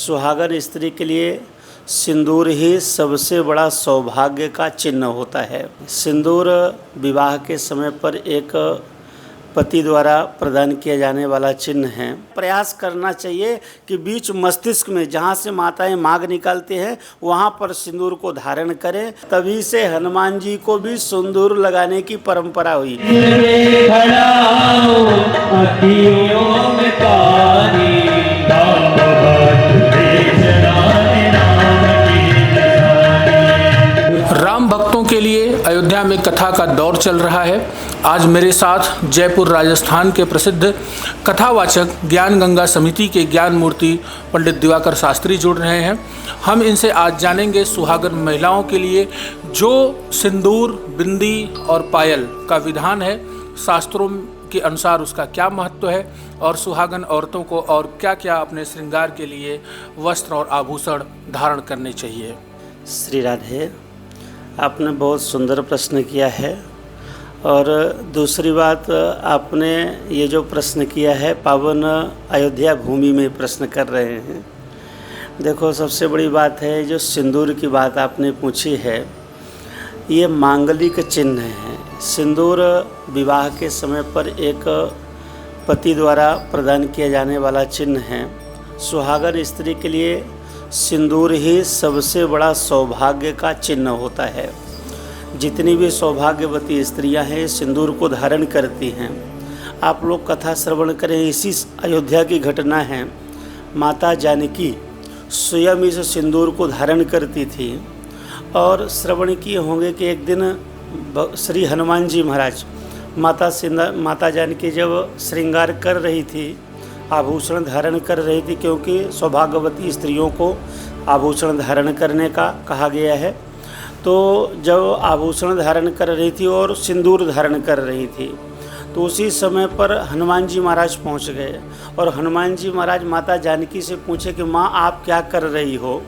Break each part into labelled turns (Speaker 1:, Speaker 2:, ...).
Speaker 1: सुहागन स्त्री के लिए सिंदूर ही सबसे बड़ा सौभाग्य का चिन्ह होता है। सिंदूर विवाह के समय पर एक पति द्वारा प्रदान किया जाने वाला चिन्ह है। प्रयास करना चाहिए कि बीच मस्तिष्क में जहाँ से माताएं मांग निकालती हैं वहाँ पर सिंदूर को धारण करें। तभी से हनुमान जी को भी सिंदूर लगाने की परंपरा हुई।
Speaker 2: राम भक्तों के लिए अयोध्या में कथा का दौर चल रहा है। आज मेरे साथ जयपुर राजस्थान के प्रसिद्ध कथावाचक ज्ञान गंगा समिति के ज्ञान मूर्ति पंडित दिवाकर शास्त्री जुड़ रहे हैं। हम इनसे आज जानेंगे सुहागन महिलाओं के लिए जो सिंदूर, बिंदी और पायल का विधान है, शास्त्रों के अनुसार उसका क्या महत्व है और सुहागन औरतों को और क्या क्या अपने श्रृंगार के लिए वस्त्र और आभूषण धारण करने चाहिए।
Speaker 1: श्री राधे, आपने बहुत सुंदर प्रश्न किया है। और दूसरी बात, आपने ये जो प्रश्न किया है पावन अयोध्या भूमि में प्रश्न कर रहे हैं। देखो, सबसे बड़ी बात है जो सिंदूर की बात आपने पूछी है, ये मांगलिक चिन्ह है। सिंदूर विवाह के समय पर एक पति द्वारा प्रदान किया जाने वाला चिन्ह है। सुहागन स्त्री के लिए सिंदूर ही सबसे बड़ा सौभाग्य का चिन्ह होता है। जितनी भी सौभाग्यवती स्त्रियां हैं सिंदूर को धारण करती हैं। आप लोग कथा श्रवण करें, इसी अयोध्या की घटना है। माता जानकी स्वयं इस सिंदूर को धारण करती थी। और श्रवण किए होंगे कि एक दिन श्री हनुमान जी महाराज माता जानकी जब श्रृंगार कर रही थी, आभूषण धारण कर रही थी, क्योंकि सौभाग्यवती स्त्रियों को आभूषण धारण करने का कहा गया है। तो जब आभूषण धारण कर रही थी और सिंदूर धारण कर रही थी, तो उसी समय पर हनुमान जी महाराज पहुंच गए। और हनुमान जी महाराज माता जानकी से पूछे कि माँ, आप क्या कर रही हो।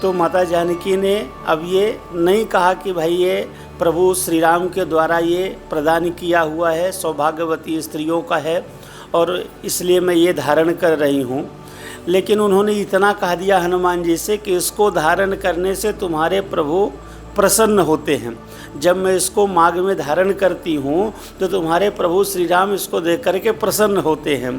Speaker 1: तो माता जानकी ने अब ये नहीं कहा कि भाई ये प्रभु श्री राम के द्वारा ये प्रदान किया हुआ है, सौभाग्यवती स्त्रियों का है और इसलिए मैं ये धारण कर रही हूँ। लेकिन उन्होंने इतना कह दिया हनुमान जी से कि इसको धारण करने से तुम्हारे प्रभु प्रसन्न होते हैं। जब मैं इसको मांग में धारण करती हूँ तो तुम्हारे प्रभु श्री राम इसको देख करके प्रसन्न होते हैं।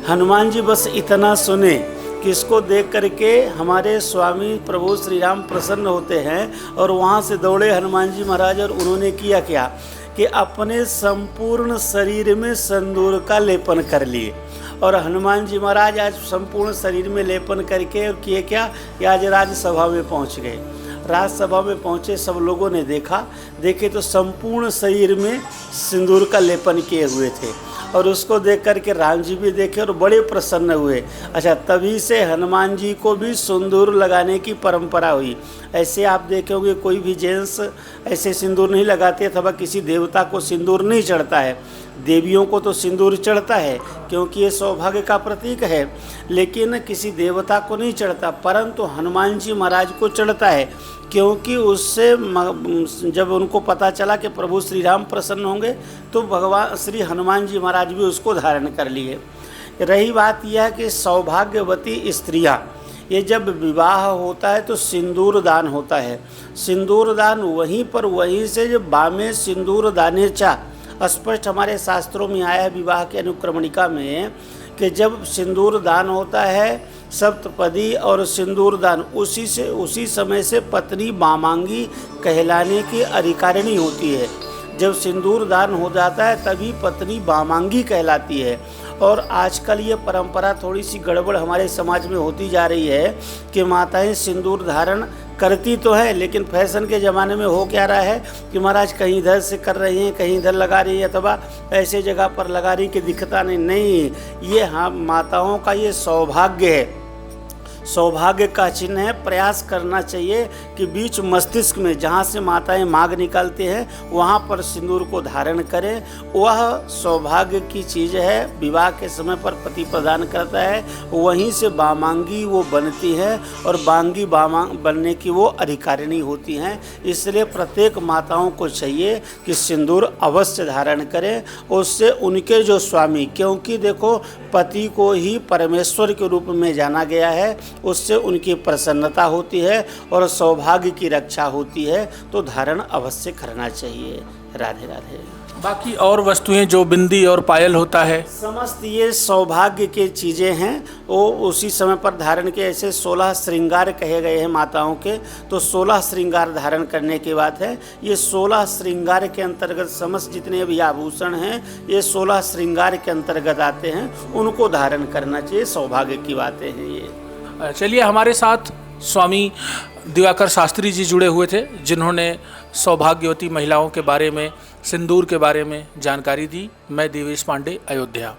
Speaker 1: हनुमान जी बस इतना सुने कि इसको देख करके हमारे स्वामी प्रभु श्री राम प्रसन्न होते हैं, और वहाँ से दौड़े हनुमान जी महाराज और उन्होंने किया क्या कि अपने संपूर्ण शरीर में सिंदूर का लेपन कर लिए। और हनुमान जी महाराज आज संपूर्ण शरीर में लेपन करके और किए क्या कि आज राज्यसभा में पहुंच गए। राज्यसभा में पहुंचे, सब लोगों ने देखे तो संपूर्ण शरीर में सिंदूर का लेपन किए हुए थे। और उसको देख करके राम जी भी देखे और बड़े प्रसन्न हुए। अच्छा, तभी से हनुमान जी को भी सिंदूर लगाने की परंपरा हुई। ऐसे आप देखोगे कोई भी जेंट्स ऐसे सिंदूर नहीं लगाते, अथवा किसी देवता को सिंदूर नहीं चढ़ता है। देवियों को तो सिंदूर चढ़ता है क्योंकि ये सौभाग्य का प्रतीक है, लेकिन किसी देवता को नहीं चढ़ता। परंतु हनुमान जी महाराज को चढ़ता है, क्योंकि उससे जब उनको पता चला कि प्रभु श्री राम प्रसन्न होंगे तो भगवान श्री हनुमान जी महाराज भी उसको धारण कर लिए। रही बात यह कि सौभाग्यवती स्त्रियां, ये जब विवाह होता है तो सिंदूर दान होता है। सिंदूर दान वहीं से जब बामे सिंदूर दाने चा, स्पष्ट हमारे शास्त्रों में आया है विवाह के अनुक्रमणिका में कि जब सिंदूर दान होता है सप्तपदी और सिंदूर दान, उसी समय से पत्नी मामांगी कहलाने की अधिकारिणी होती है। जब सिंदूर दान हो जाता है तभी पत्नी मामांगी कहलाती है। और आजकल ये परंपरा थोड़ी सी गड़बड़ हमारे समाज में होती जा रही है कि माताएं सिंदूर धारण करती तो है, लेकिन फैशन के ज़माने में हो क्या रहा है कि महाराज कहीं इधर से कर रही हैं, कहीं इधर लगा रही है, अथवा ऐसे जगह पर लगा रही कि दिखता नहीं। ये हाँ, माताओं का ये सौभाग्य है, सौभाग्य का चिन्ह है। प्रयास करना चाहिए कि बीच मस्तिष्क में जहाँ से माताएं मांग निकालती हैं वहाँ पर सिंदूर को धारण करें। वह सौभाग्य की चीज़ है। विवाह के समय पर पति प्रदान करता है, वहीं से बामांगी वो बनती है और बांगी बनने की वो अधिकारिणी होती हैं। इसलिए प्रत्येक माताओं को चाहिए कि सिंदूर अवश्य धारण करें। उससे उनके जो स्वामी, क्योंकि देखो पति को ही परमेश्वर के रूप में जाना गया है, उससे उनकी प्रसन्नता होती है और सौभाग्य की रक्षा होती है। तो धारण अवश्य करना चाहिए। राधे राधे।
Speaker 2: बाकी और वस्तुएं जो बिंदी और पायल होता है,
Speaker 1: समस्त ये सौभाग्य की चीज़ें हैं, वो उसी समय पर धारण के ऐसे 16 श्रृंगार कहे गए हैं माताओं के। तो 16 श्रृंगार धारण करने की बात है। ये 16 श्रृंगार के अंतर्गत समस्त जितने भी आभूषण हैं ये 16 श्रृंगार के अंतर्गत आते हैं, उनको धारण करना चाहिए। सौभाग्य की बातें हैं ये।
Speaker 2: चलिए, हमारे साथ स्वामी दिवाकर शास्त्री जी जुड़े हुए थे, जिन्होंने सौभाग्यवती महिलाओं के बारे में, सिंदूर के बारे में जानकारी दी। मैं देवेश पांडे, अयोध्या।